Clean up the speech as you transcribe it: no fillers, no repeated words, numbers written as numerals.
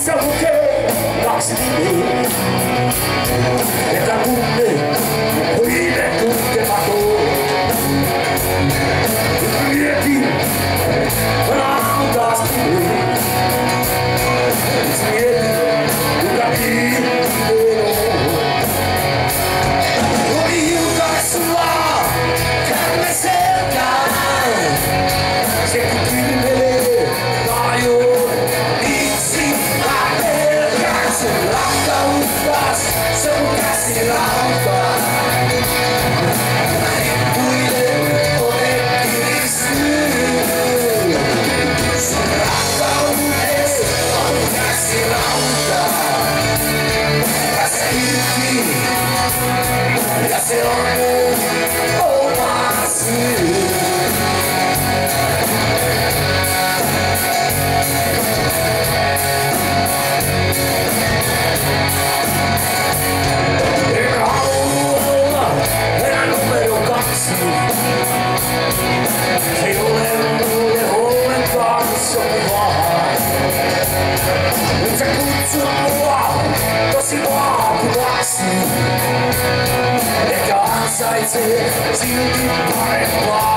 se lukee 2 nimeä. Että tunne on itse tuntematon. Mietin, on taas nimeä. Mietin, kuka ihminen on. Oli iltaisulla, kämme selkään. Se kun kymmelee taajoon, itse mä pelkään. Sen rakkauttas, se on käsirautaa. Mä hippuilen, olen kiristynyt. Sun rakkaudessa on käsirautaa. Pääse irti, ja se on mun oma syy. Ei ole mulle ollenkaan sopivaa. Nyt sä kutsut mua tosi vaativaksi. Ehkä ansaitsee silti parempaa.